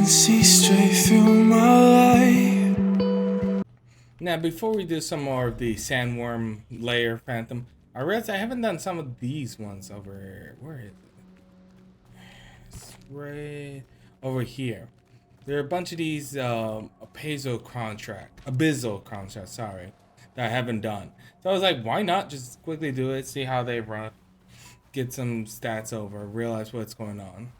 can see straight through my life. Now, before we do some more of the sandworm layer phantom, I realized I haven't done some of these ones over here. Where is it? It's right over here. There are a bunch of these abyssal contracts, sorry, that I haven't done. So I was like, why not just quickly do it, see how they run, get some stats over, realize what's going on.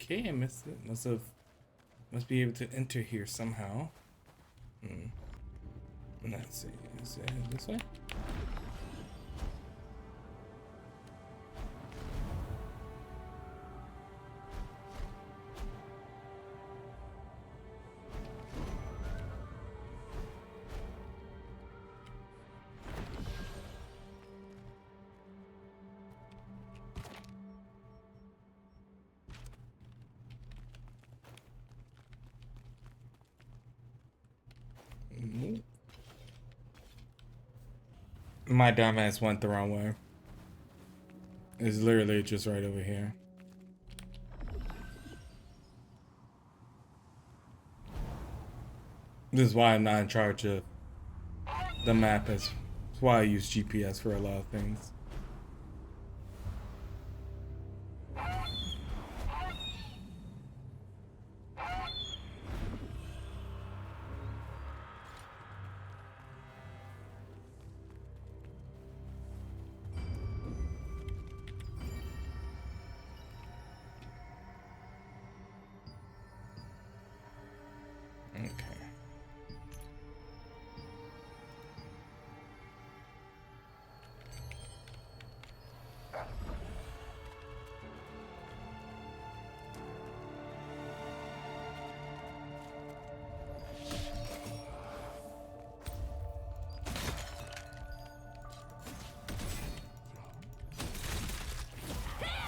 Okay, I missed it. Must be able to enter here somehow. Let's see. Is it this way? My dumbass went the wrong way. It's literally just right over here. This is why I'm not in charge of the map. That's why I use GPS for a lot of things. Okay.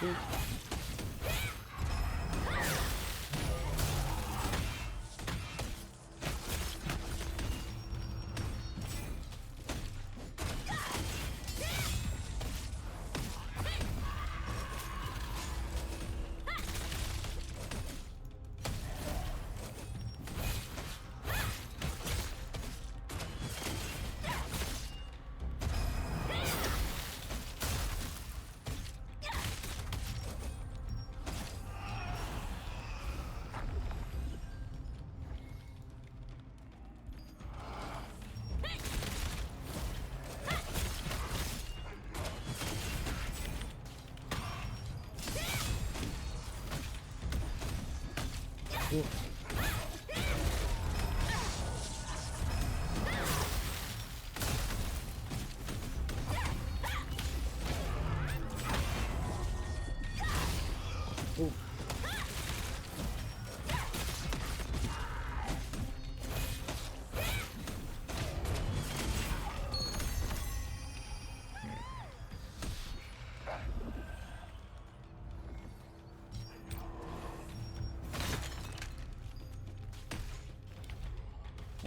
Ooh. Ooh.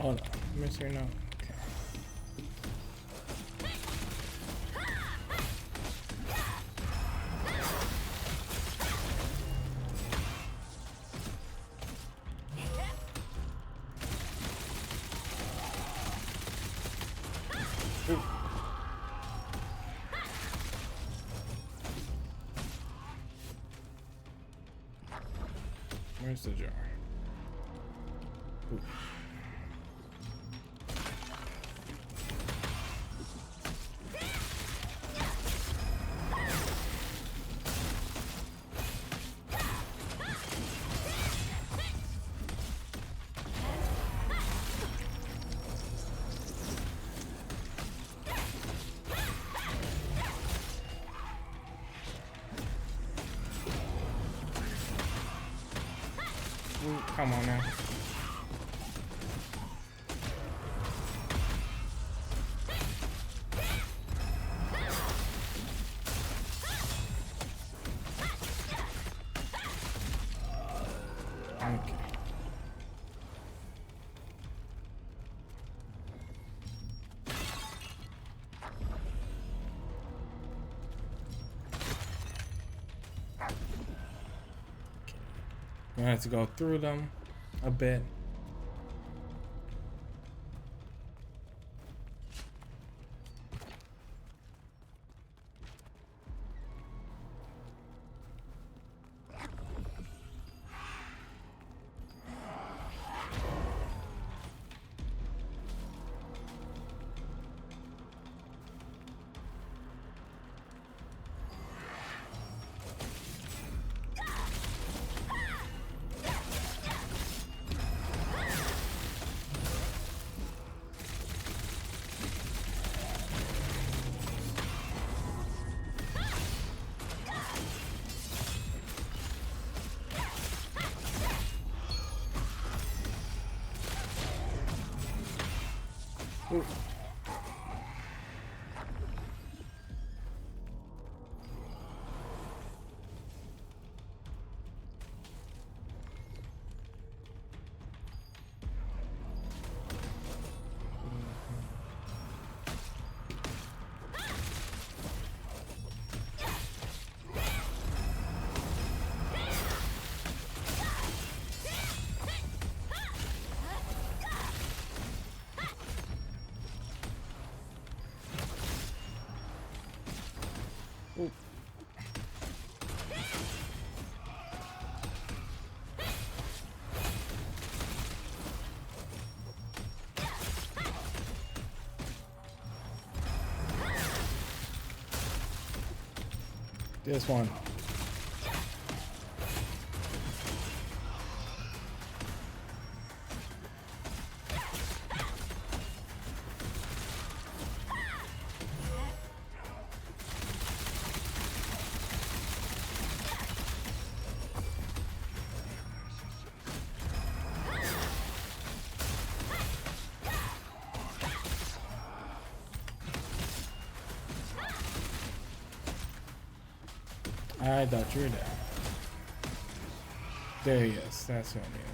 Oh no, Mr. No. Okay. Ooh. Where's the jar? Ooh. Ooh, come on now. Okay. I have to go through them a bit. Ooh. Ooh. This one. I thought you were there. There he is. That's what I mean.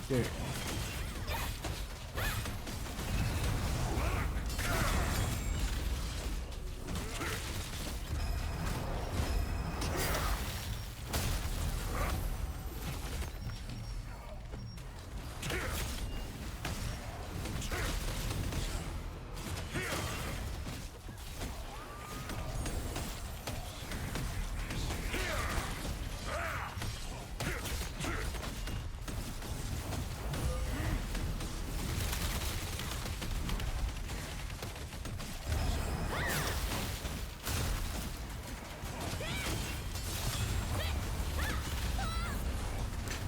There you go.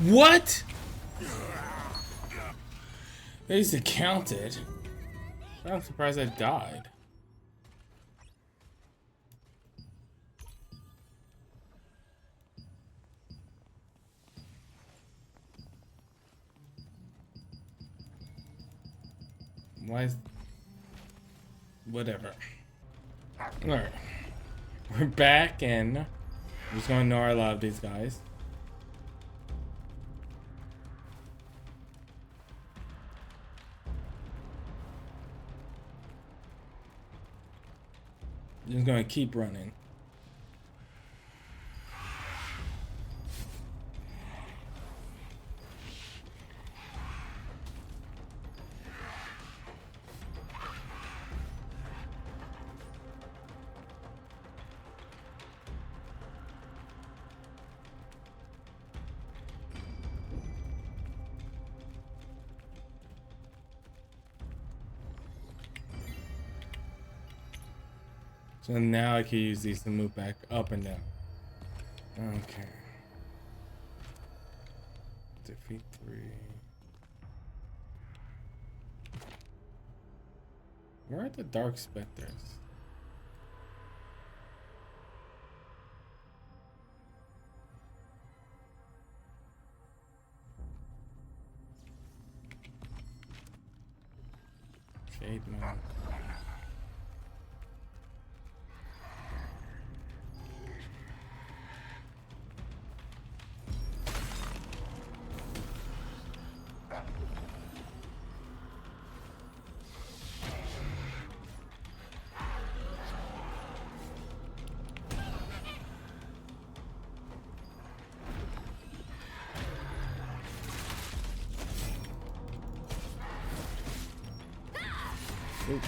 What? They used to count it. I'm surprised I died. Why is... Whatever. Alright. We're back and we're just gonna ignore a lot of these guys. Just gonna keep running. So now I can use these to move back up and down. Okay. Defeat 3. Where are the Dark Specters? arcade mode. Ooh.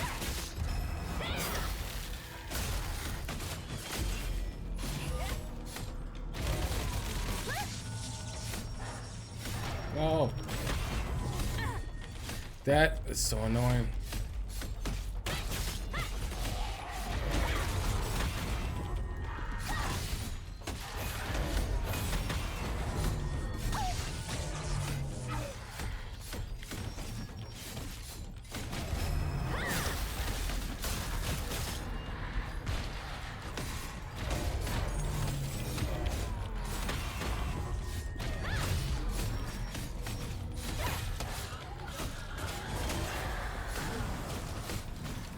Oh, that is so annoying.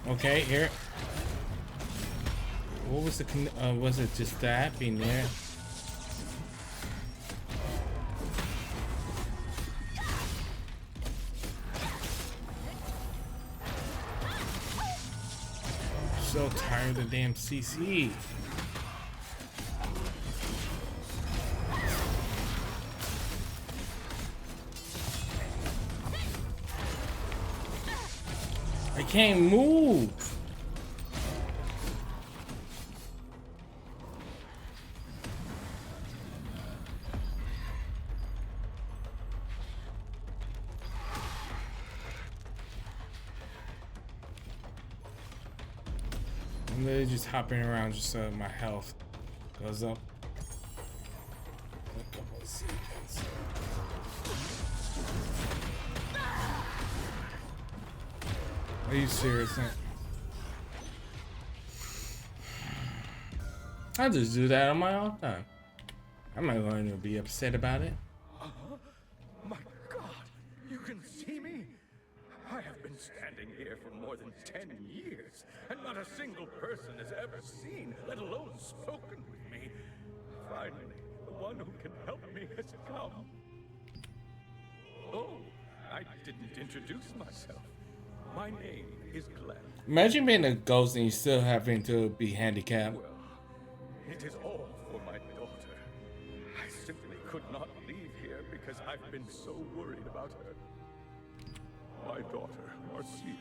Okay, here. What was the was it just that being there? So tired of the damn CC. I can't move. I'm literally just hopping around just so my health goes up. A couple of seconds. Are you serious? I just do that on my own time. I'm not going to be upset about it. My God, you can see me? I have been standing here for more than 10 years, and not a single person has ever seen, let alone spoken with me. Finally, the one who can help me has come. Oh, I didn't introduce myself. My name is Glenn. Imagine being a ghost and you still having to be handicapped. Well, it is all for my daughter. I simply could not leave here because I've been so worried about her. My daughter, Marcia,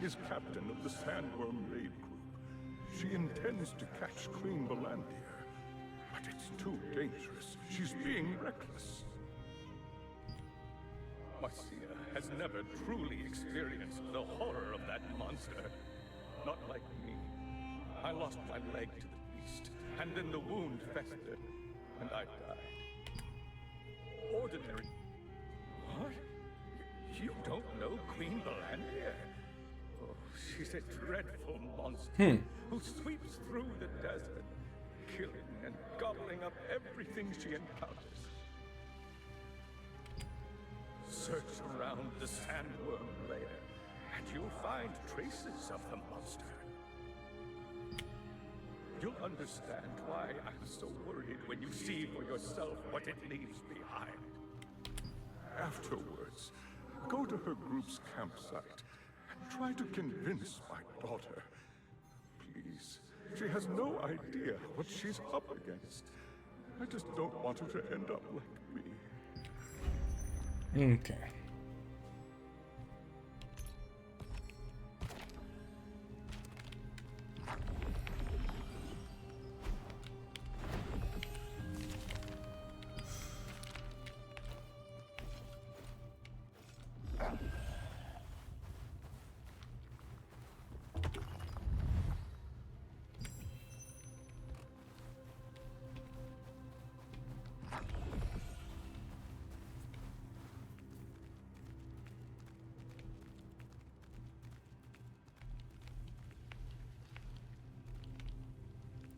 is captain of the Sandworm Raid Group. She intends to catch Queen Belandir, but it's too dangerous. She's being reckless. Marcia has never truly experienced the horror of that monster. Not like me. I lost my leg to the beast, and then the wound festered, and I died. Ordinary... What? You don't know Queen Belandir? Oh, she's a dreadful monster who sweeps through the desert, killing and gobbling up everything she encounters. Search around the Sandworm lair, and you'll find traces of the monster. You'll understand why I'm so worried when you see for yourself what it leaves behind. Afterwards, go to her group's campsite and try to convince my daughter. Please, she has no idea what she's up against. I just don't want her to end up like me. Okay.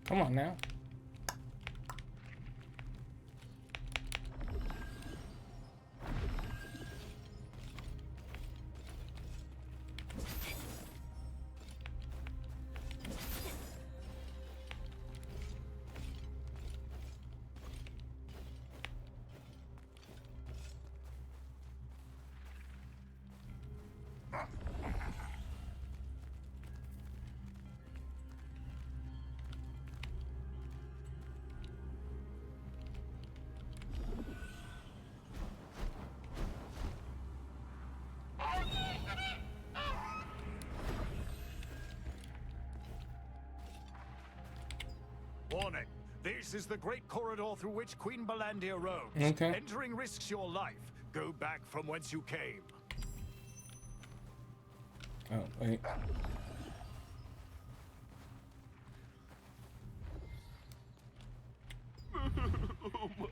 Come on now. This is the great corridor through which Queen Balandia roams. Okay. Entering risks your life. Go back from whence you came. Oh, wait. Oh my,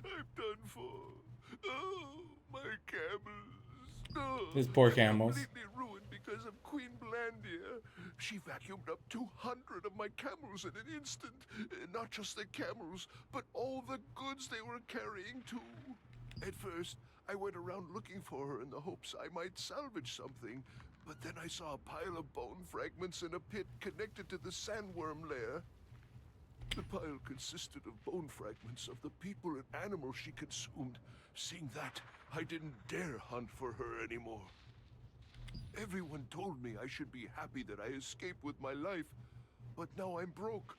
I'm done for. Oh, my camels. Oh, These poor camels. completely ruined because of Queen Blandia. She vacuumed up 200 of my camels in an instant. Not just the camels, but all the goods they were carrying too. At first, I went around looking for her in the hopes I might salvage something. But then I saw a pile of bone fragments in a pit connected to the sandworm lair. The pile consisted of bone fragments of the people and animals she consumed. Seeing that, I didn't dare hunt for her anymore. Everyone told me I should be happy that I escaped with my life, but now I'm broke,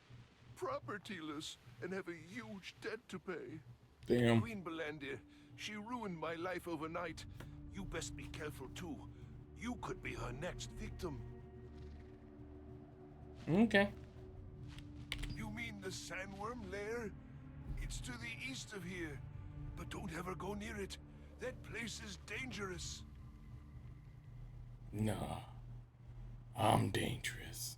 propertyless, and have a huge debt to pay. Damn. Queen Balandia, she ruined my life overnight. You best be careful too. You could be her next victim. Okay. You mean the sandworm lair? It's to the east of here. But don't ever go near it. That place is dangerous. No. I'm dangerous.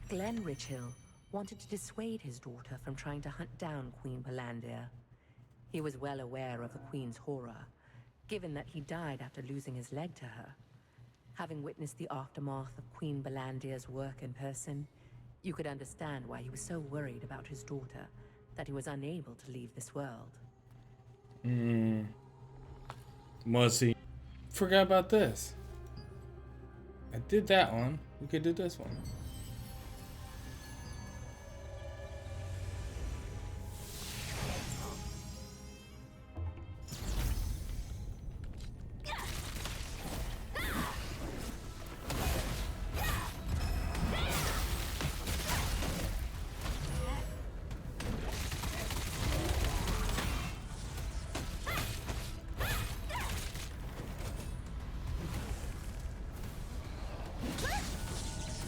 Glenn Richhill wanted to dissuade his daughter from trying to hunt down Queen Balandia. He was well aware of the Queen's horror, given that he died after losing his leg to her. Having witnessed the aftermath of Queen Balandia's work in person, you could understand why he was so worried about his daughter that he was unable to leave this world. Must see. Forgot about this. I did that one. We could do this one.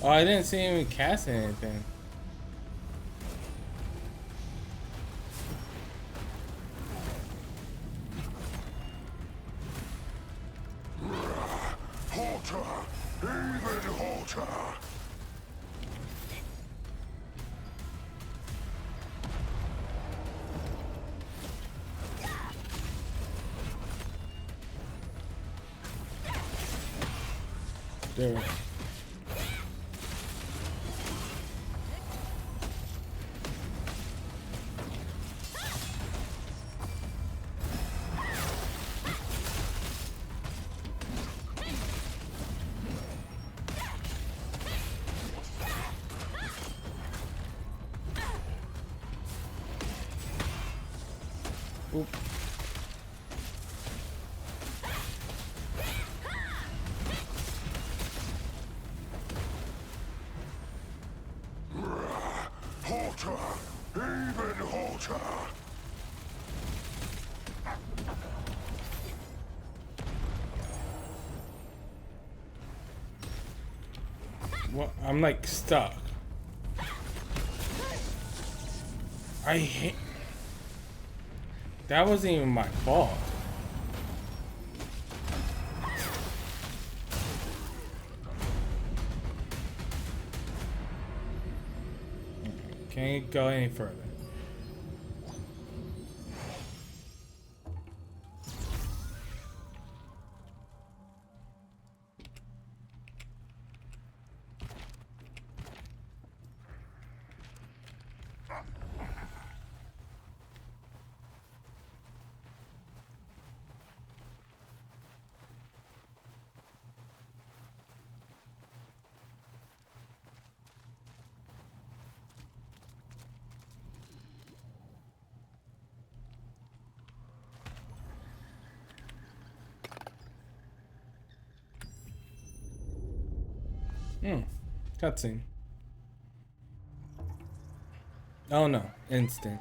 Oh, I didn't see him cast anything. Halter! Even halter! There. Oop. Halter! Even halter! What? I'm like stuck. I hate. That wasn't even my fault. Can't go any further. Cutscene. Oh no, instant.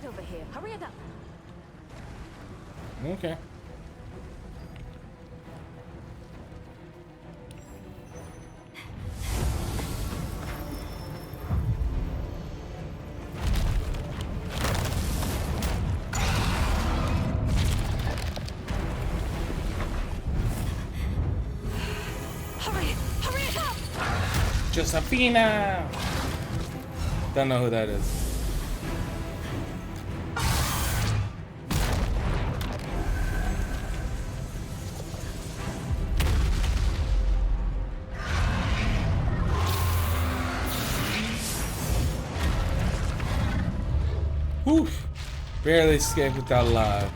over here. Hurry it up. Okay. Hurry it up! Josephina! Don't know who that is. Oof! Barely escaped without alive.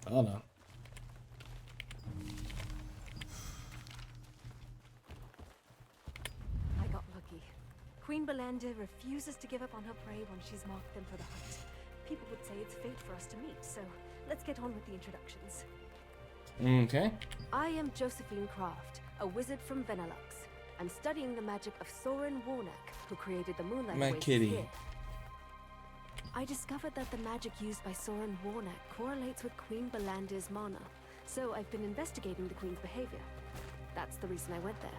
Hold on. I got lucky. Queen Belinda refuses to give up on her prey when she's marked them for the hunt. People would say it's fate for us to meet, so let's get on with the introductions. Okay. I am Josephine Croft, a wizard from Venelux. I'm studying the magic of Soren Warnack, who created the Moonlight My Oasis kitty. here. I discovered that the magic used by Soren Warnack correlates with Queen Belandir's mana, so I've been investigating the Queen's behavior. That's the reason I went there.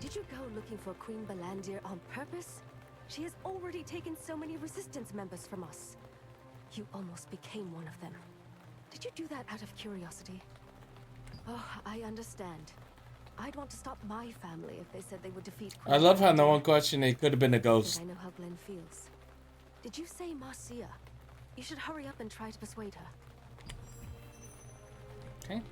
Did you go looking for Queen Belandir on purpose? She has already taken so many Resistance members from us. You almost became one of them. Did you do that out of curiosity? Oh, I understand. I'd want to stop my family if they said they would defeat Queen I love how no Belandir. one questioned it could have been a I ghost. think I know how Glenn feels. Did you say Marcia? You should hurry up and try to persuade her. Okay.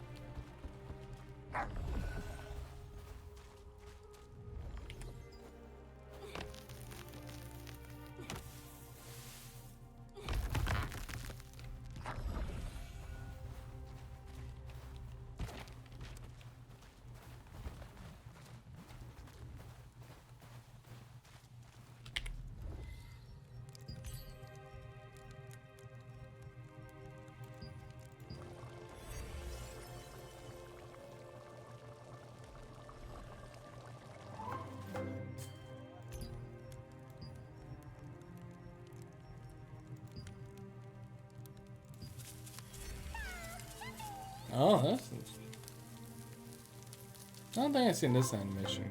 Oh, that's. I don't think I've seen this animation.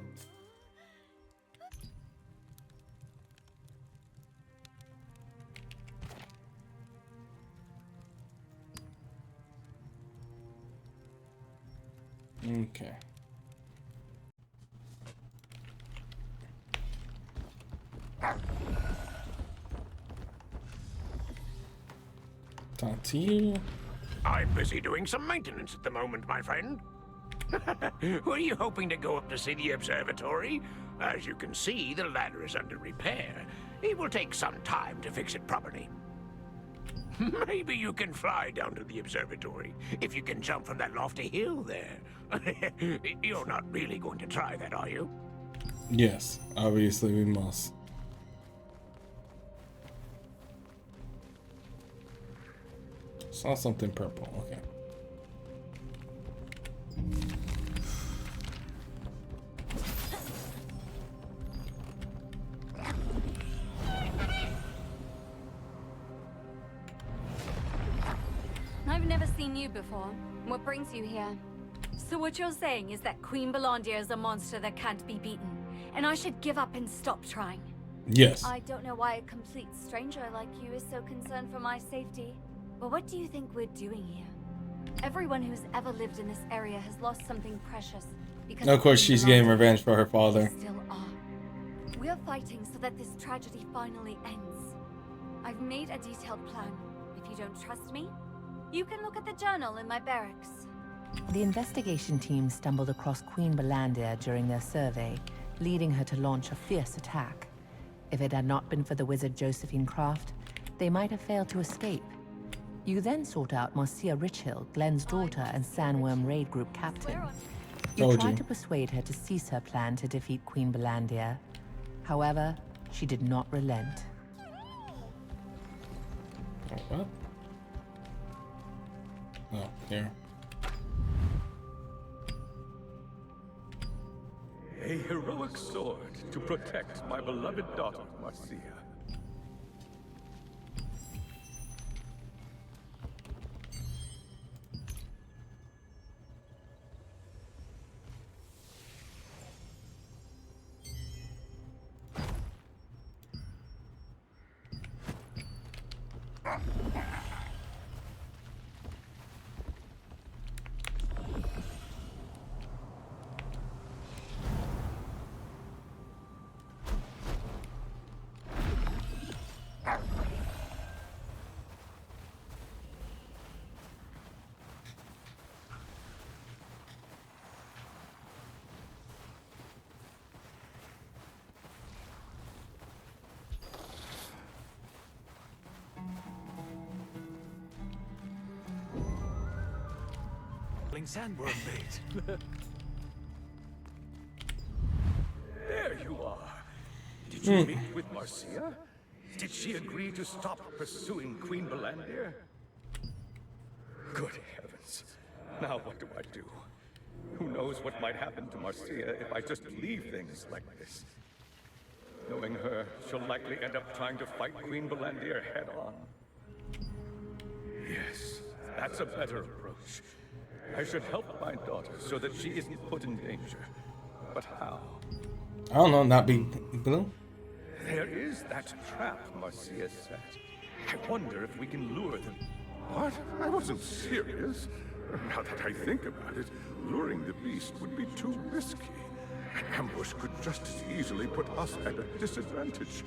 Okay. Talk to you. I'm busy doing some maintenance at the moment, my friend. Were you hoping to go up to see the observatory? As you can see, the ladder is under repair. It will take some time to fix it properly. Maybe you can fly down to the observatory, if you can jump from that lofty hill there. You're not really going to try that, are you? Yes, obviously we must. Saw something purple. Okay. I've never seen you before. What brings you here? So what you're saying is that Queen Belandir is a monster that can't be beaten, and I should give up and stop trying. Yes. I don't know why a complete stranger like you is so concerned for my safety, but what do you think we're doing here? Everyone who's ever lived in this area has lost something precious because Of course, she's getting revenge for her we father. still are. We're fighting so that this tragedy finally ends. I've made a detailed plan. If you don't trust me, you can look at the journal in my barracks. The investigation team stumbled across Queen Belandir during their survey, leading her to launch a fierce attack. If it had not been for the wizard Josephine Croft, they might have failed to escape. You then sought out Marcia Richhill, Glenn's daughter and Sandworm Raid Group captain. You Told tried you. to persuade her to cease her plan to defeat Queen Belandir. However, she did not relent. What? Oh, here. A heroic sword to protect my beloved daughter, Marcia. Sandworm bait. There you are. Did you meet with Marcia? Did she agree to stop pursuing Queen Belandir? Good heavens. Now what do I do? Who knows what might happen to Marcia if I just leave things like this? Knowing her, she'll likely end up trying to fight Queen Belandir head on. Yes, that's a better approach. I should help my daughter so that she isn't put in danger. But how? I don't know, not be blue. There is that trap Marcia set. I wonder if we can lure them. What? I wasn't serious. Now that I think about it, luring the beast would be too risky. An ambush could just as easily put us at a disadvantage.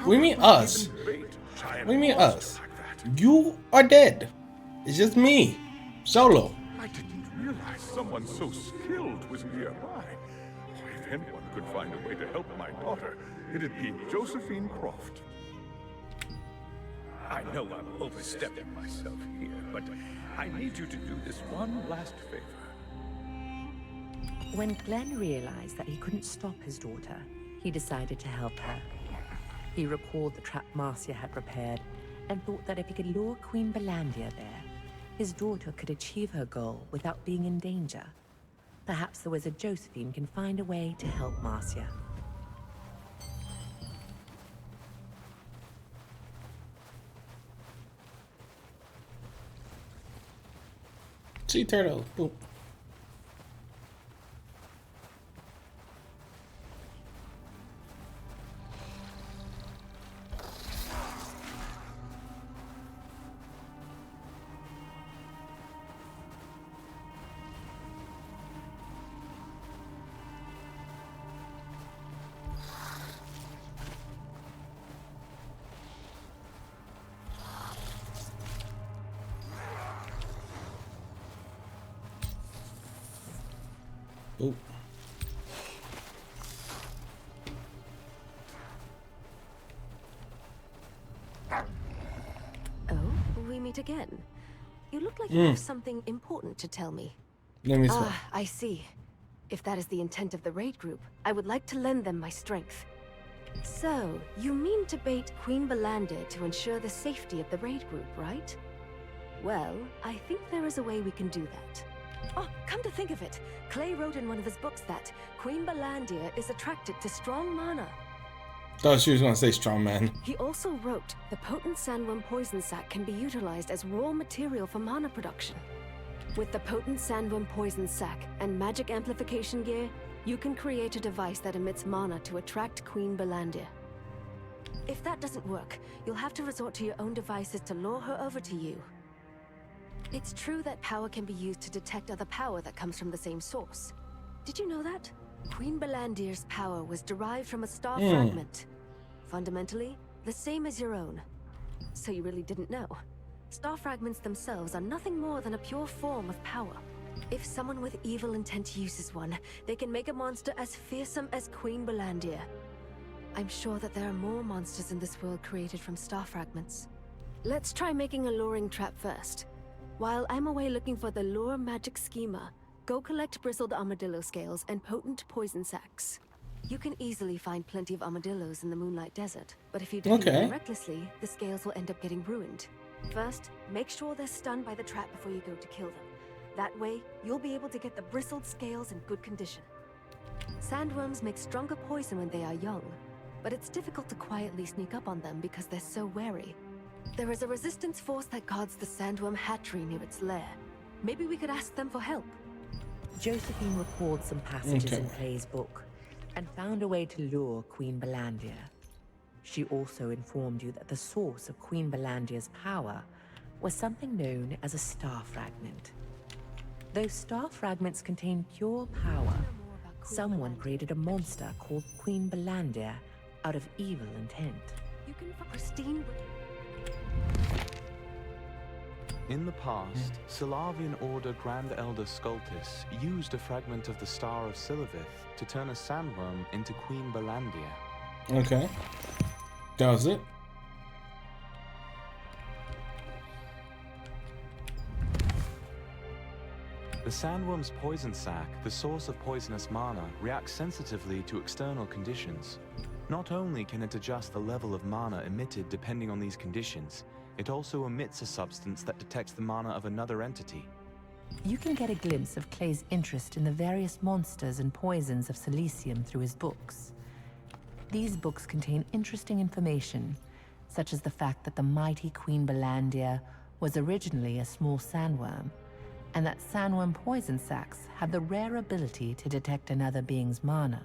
What do you mean us? What do you mean us? You are dead. It's just me. Solo. I didn't realize someone so skilled was nearby. If anyone could find a way to help my daughter, it'd be Josephine Croft. I know I'm overstepping myself here, but I need you to do this one last favor. When Glenn realized that he couldn't stop his daughter, he decided to help her. He recalled the trap Marcia had prepared and thought that if he could lure Queen Belandir there, his daughter could achieve her goal without being in danger. Perhaps the wizard Josephine can find a way to help Marcia. Sea turtle. Boom. Oh. Oh, we meet again. You look like you have something important to tell me. Let me see. Ah, I see. If that is the intent of the raid group, I would like to lend them my strength. So, you mean to bait Queen Belandir to ensure the safety of the raid group, right? Well, I think there is a way we can do that. Oh, come to think of it, Clay wrote in one of his books that Queen Belandir is attracted to strong mana. Thought she was gonna say strong man. He also wrote the potent sandworm poison sac can be utilized as raw material for mana production. With the potent sandworm poison sac and magic amplification gear, you can create a device that emits mana to attract Queen Belandir. If that doesn't work, you'll have to resort to your own devices to lure her over to you. It's true that power can be used to detect other power that comes from the same source. Did you know that? Queen Belandir's power was derived from a star fragment. Fundamentally, the same as your own. So you really didn't know. Star fragments themselves are nothing more than a pure form of power. If someone with evil intent uses one, they can make a monster as fearsome as Queen Belandir. I'm sure that there are more monsters in this world created from star fragments. Let's try making a luring trap first. While I'm away looking for the lure magic schema, go collect bristled armadillo scales and potent poison sacs. You can easily find plenty of armadillos in the Moonlight Desert, but if you defeat them recklessly, the scales will end up getting ruined. First, make sure they're stunned by the trap before you go to kill them. That way, you'll be able to get the bristled scales in good condition. Sandworms make stronger poison when they are young, but it's difficult to quietly sneak up on them because they're so wary. There is a resistance force that guards the sandworm hatchery near its lair. Maybe we could ask them for help. Josephine recalled some passages in Clay's book and found a way to lure Queen Belandia. She also informed you that the source of Queen Belandia's power was something known as a star fragment. Those star fragments contain pure power. Someone created a monster called Queen Belandia out of evil intent. You can find pristine. In the past, Solavian Order Grand Elder Scultus used a fragment of the Star of Silivith to turn a sandworm into Queen Belandia. Okay. Does it? The sandworm's poison sac, the source of poisonous mana, reacts sensitively to external conditions. Not only can it adjust the level of mana emitted depending on these conditions, it also emits a substance that detects the mana of another entity. You can get a glimpse of Clay's interest in the various monsters and poisons of Silesium through his books. These books contain interesting information, such as the fact that the mighty Queen Belandia was originally a small sandworm, and that sandworm poison sacs have the rare ability to detect another being's mana.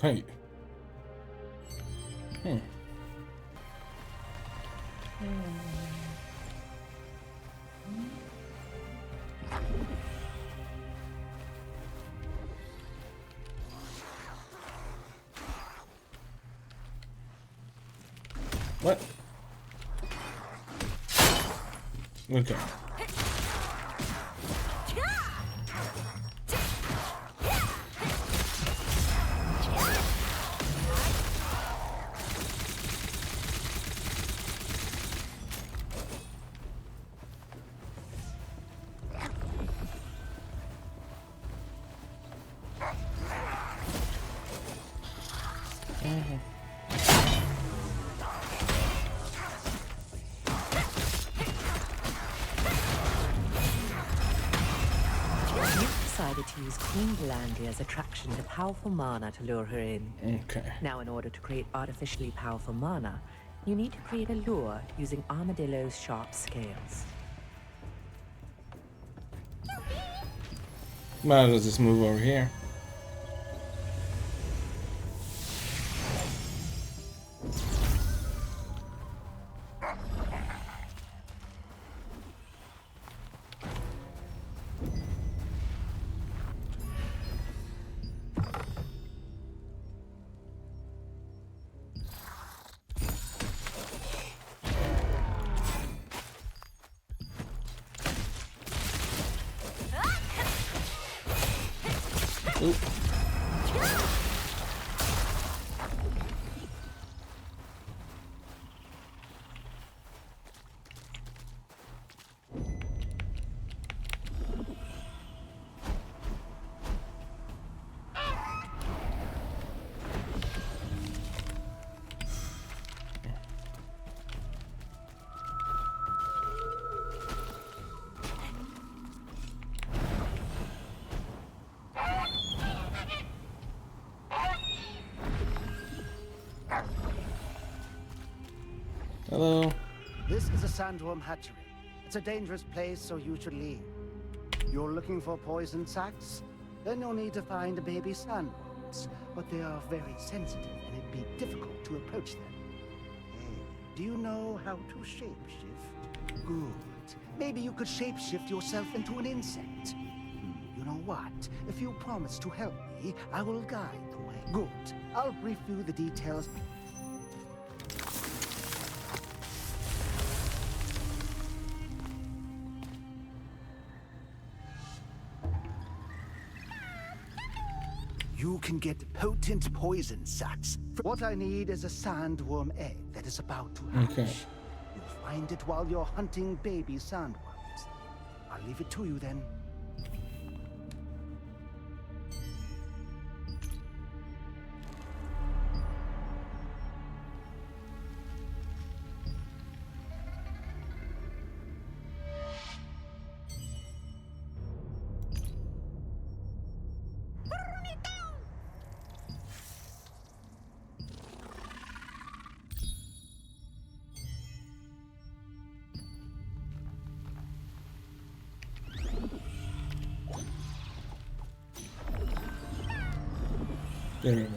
Hey. What? Okay. Decided to use Queen Belandia's attraction to powerful mana to lure her in. Okay. Now, in order to create artificially powerful mana, you need to create a lure using Armadillo's sharp scales. Might as well just move over here. Oop. Hello. This is a sandworm hatchery. It's a dangerous place, so you should leave. You're looking for poison sacs? Then you'll need to find baby sandworms. But they are very sensitive, and it'd be difficult to approach them. Hey, do you know how to shapeshift? Good. Maybe you could shapeshift yourself into an insect. You know what? If you promise to help me, I will guide the way. Good. I'll brief you the details. You can get potent poison sacs. What I need is a sandworm egg that is about to hatch. Okay. You'll find it while you're hunting baby sandworms. I'll leave it to you then. There we go.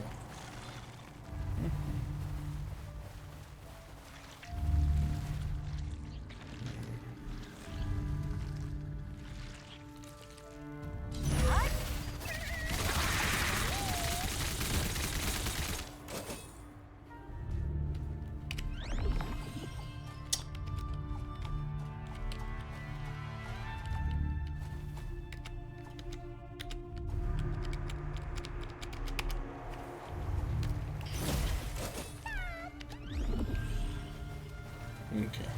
Okay.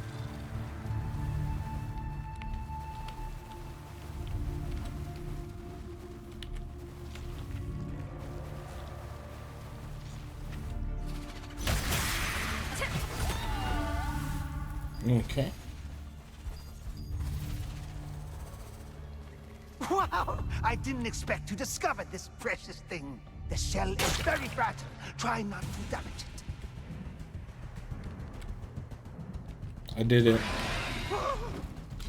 Okay. Wow! I didn't expect to discover this precious thing. The shell is very fragile. Try not to damage it. I did it.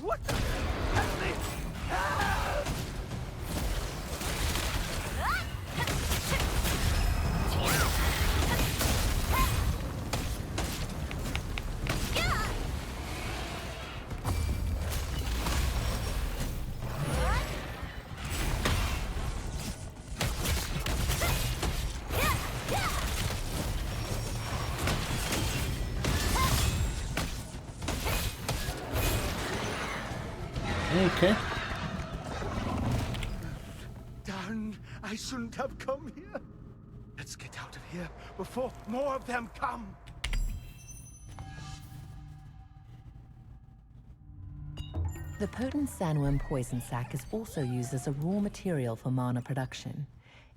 What the? Happening? Ah! Okay. Darn, I shouldn't have come here. Let's get out of here before more of them come. The potent sandworm poison sac is also used as a raw material for mana production.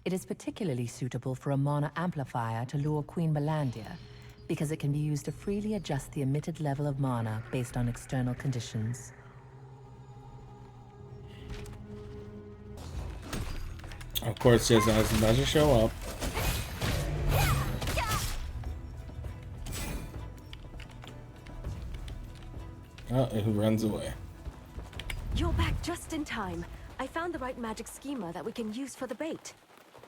It is particularly suitable for a mana amplifier to lure Queen Belandia, because it can be used to freely adjust the emitted level of mana based on external conditions. Of course, just as it doesn't show up. Oh, it runs away. You're back just in time. I found the right magic schema that we can use for the bait.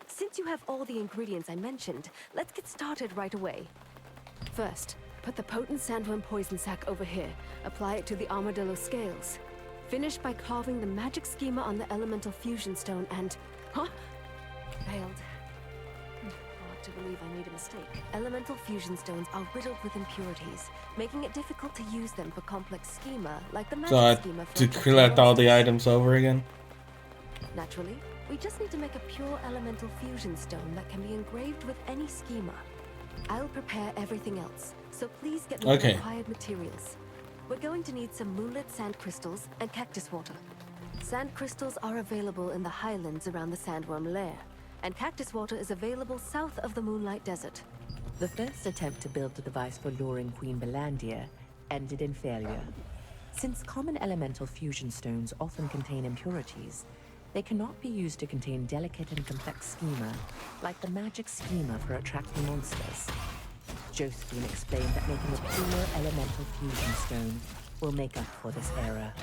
Since you have all the ingredients I mentioned, let's get started right away. First, put the potent sandworm poison sac over here. Apply it to the armadillo scales. Finish by carving the magic schema on the elemental fusion stone and... Huh? Failed. Hard to believe I made a mistake. Elemental fusion stones are riddled with impurities, making it difficult to use them for complex schema, like the magic So I schema for to collect all the items over again. Naturally, we just need to make a pure elemental fusion stone that can be engraved with any schema. I'll prepare everything else, so please get me the required materials. We're going to need some moonlit sand crystals and cactus water. Sand crystals are available in the highlands around the sandworm lair, and cactus water is available south of the Moonlight Desert. The first attempt to build the device for luring Queen Belandia ended in failure. Since common elemental fusion stones often contain impurities, they cannot be used to contain delicate and complex schema, like the magic schema for attracting monsters. Josephine explained that making a pure elemental fusion stone will make up for this error.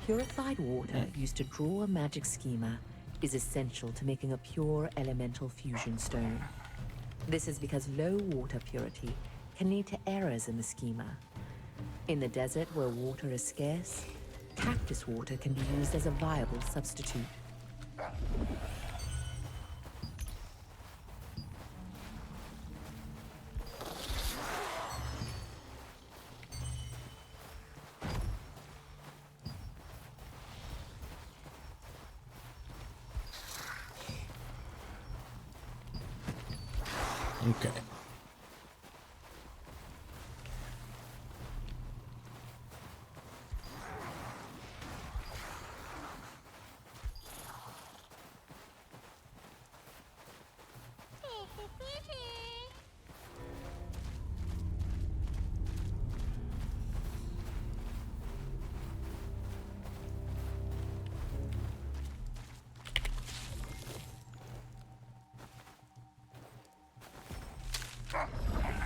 Purified water used to draw a magic schema is essential to making a pure elemental fusion stone. This is because low water purity can lead to errors in the schema. In the desert where water is scarce, cactus water can be used as a viable substitute. Okay.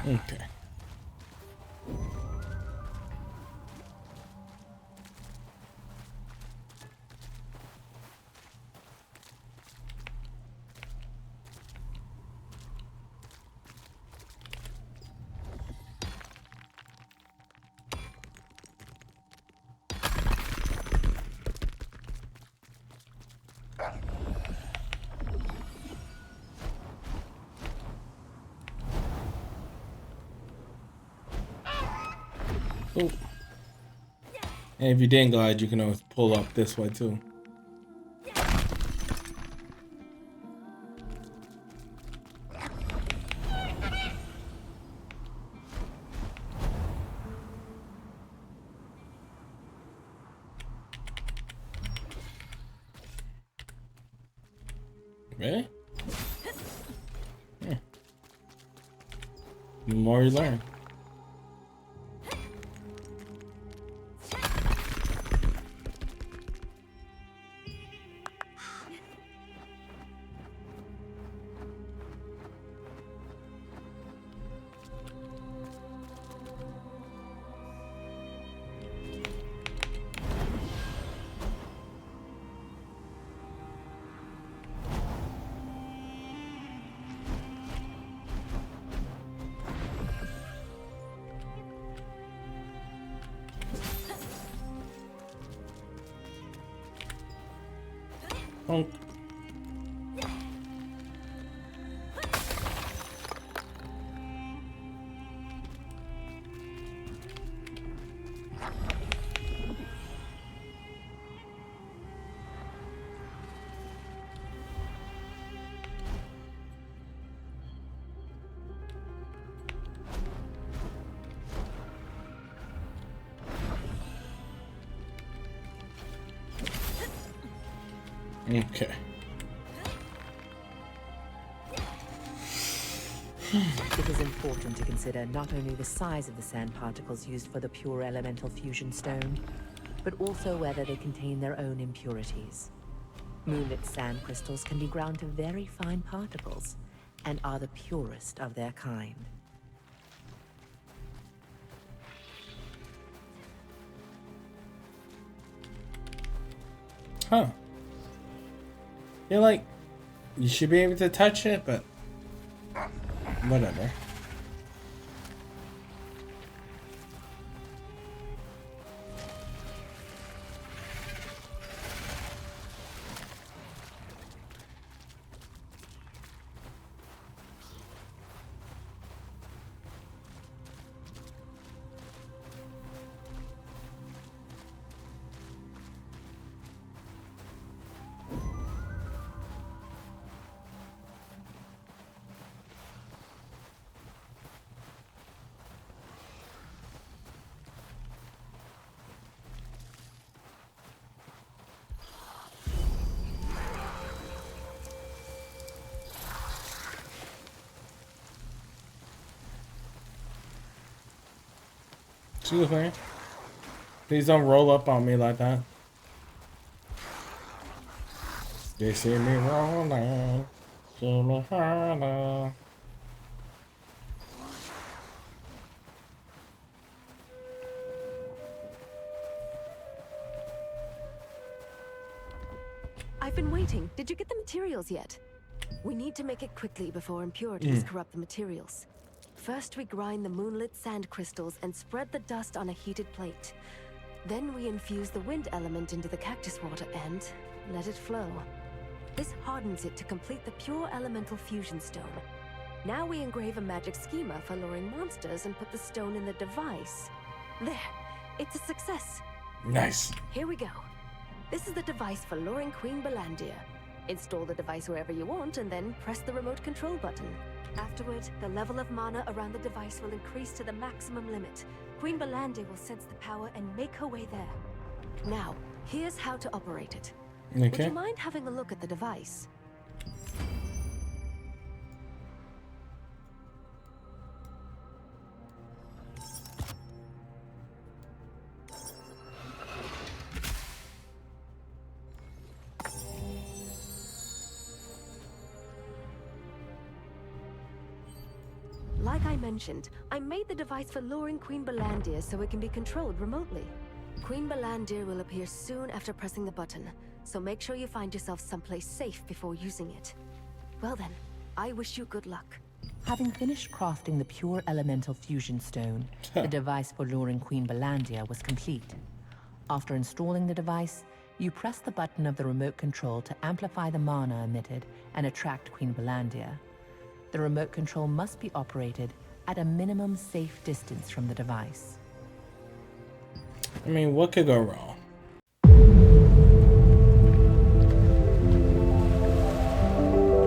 Okay. Oh. And if you didn't glide, you can always pull up this way too. Really? Yeah. The more you learn. Honk. Okay. It is important to consider not only the size of the sand particles used for the pure elemental fusion stone, but also whether they contain their own impurities. Moonlit sand crystals can be ground to very fine particles, and are the purest of their kind. Huh. Feel like you should be able to touch it, but whatever. Excuse me. Please don't roll up on me like that. They see me rolling. See me falling. I've been waiting. Did you get the materials yet? We need to make it quickly before impurities corrupt the materials. First, we grind the moonlit sand crystals and spread the dust on a heated plate. Then we infuse the wind element into the cactus water and let it flow. This hardens it to complete the pure elemental fusion stone. Now we engrave a magic schema for luring monsters and put the stone in the device. There, it's a success. Nice. Here we go. This is the device for luring Queen Belandir. Install the device wherever you want and then press the remote control button. Afterward, the level of mana around the device will increase to the maximum limit. Queen Belandir will sense the power and make her way there. Now, here's how to operate it. Okay. Would you mind having a look at the device? Like like I mentioned, I made the device for luring Queen Belandir so it can be controlled remotely. Queen Belandir will appear soon after pressing the button, so make sure you find yourself someplace safe before using it. Well then, I wish you good luck. Having finished crafting the pure elemental fusion stone, the device for luring Queen Belandir was complete. After installing the device, you press the button of the remote control to amplify the mana emitted and attract Queen Belandir. The remote control must be operated at a minimum safe distance from the device. I mean, what could go wrong?